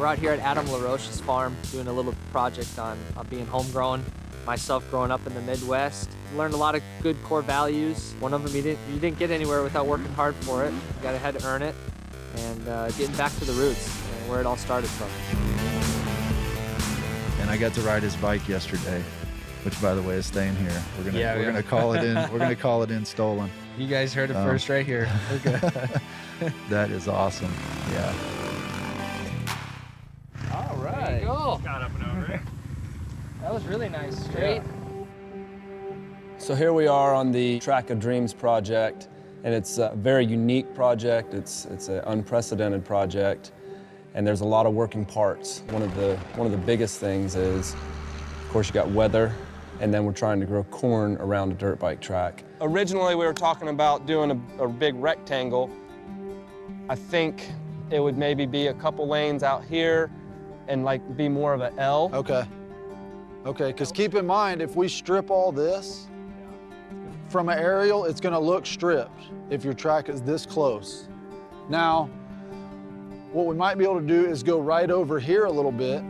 We're out here at Adam LaRoche's farm doing a little project on being homegrown. Myself growing up in the Midwest, learned a lot of good core values. One of them, you didn't get anywhere without working hard for it. You had to earn it, and getting back to the roots, where it all started from. And I got to ride his bike yesterday, which, by the way, is staying here. We're gonna call it in. We're gonna call it in stolen. You guys heard it first right here. That is awesome. Yeah. All right. There you go. Got up and over it. That was really nice. Straight. So here we are on the Track of Dreams project, and it's a very unique project. It's an unprecedented project, and there's a lot of working parts. One of the biggest things is, of course, you got weather, and then we're trying to grow corn around a dirt bike track. Originally, we were talking about doing a big rectangle. I think it would maybe be a couple lanes out here and like be more of an L. Okay, because keep in mind, if we strip all this from an aerial, it's gonna look stripped if your track is this close. Now, what we might be able to do is go right over here a little bit.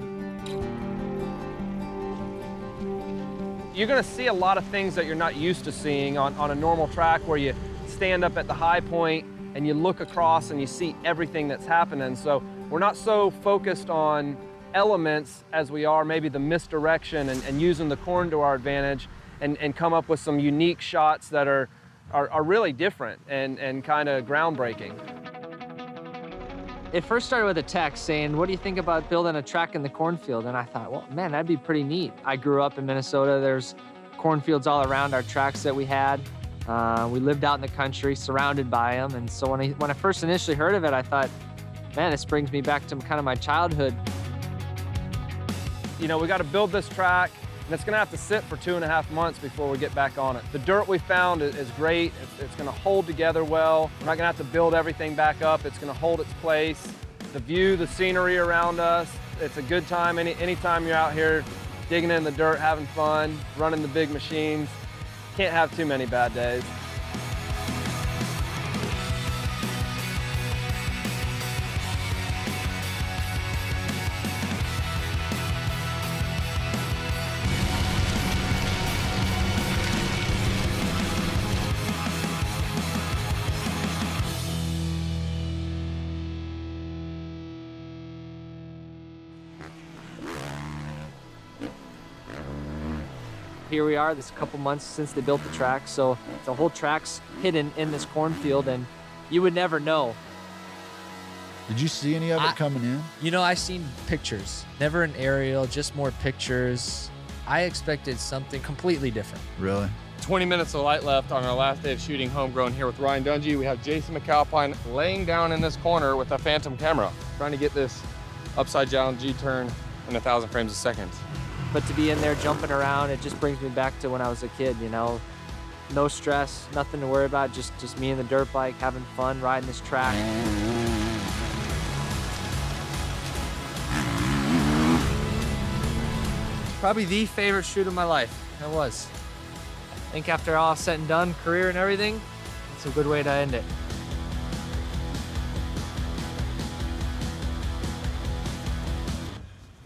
You're gonna see a lot of things that you're not used to seeing on a normal track where you stand up at the high point and you look across and you see everything that's happening. So we're not so focused on elements as we are maybe the misdirection and using the corn to our advantage and come up with some unique shots that are really different and kind of groundbreaking. It first started with a text saying, what do you think about building a track in the cornfield? And I thought, well, man, that'd be pretty neat. I grew up in Minnesota. There's cornfields all around our tracks that we had. We lived out in the country, surrounded by them. And so when I first initially heard of it, I thought, man, this brings me back to kind of my childhood. You know, we got to build this track, and it's going to have to sit for 2.5 months before we get back on it. The dirt we found is great. It's going to hold together well. We're not going to have to build everything back up. It's going to hold its place. The view, the scenery around us, it's a good time. Anytime you're out here digging in the dirt, having fun, running the big machines, can't have too many bad days. Here we are, this is a couple months since they built the track, so the whole track's hidden in this cornfield, and you would never know. Did you see any of it coming in? You know, I seen pictures. Never an aerial, just more pictures. I expected something completely different. Really? 20 minutes of light left on our last day of shooting Homegrown here with Ryan Dungey. We have Jason McAlpine laying down in this corner with a phantom camera, trying to get this upside down G-turn in 1,000 frames a second. But to be in there jumping around, it just brings me back to when I was a kid, you know. No stress, nothing to worry about, just me and the dirt bike, having fun, riding this track. Probably the favorite shoot of my life. It was. I think after all said and done, career and everything, it's a good way to end it.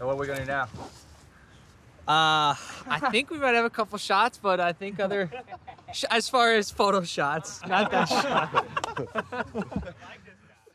So what are we gonna do now? I think we might have a couple shots, but I think as far as photo shots, not that shot.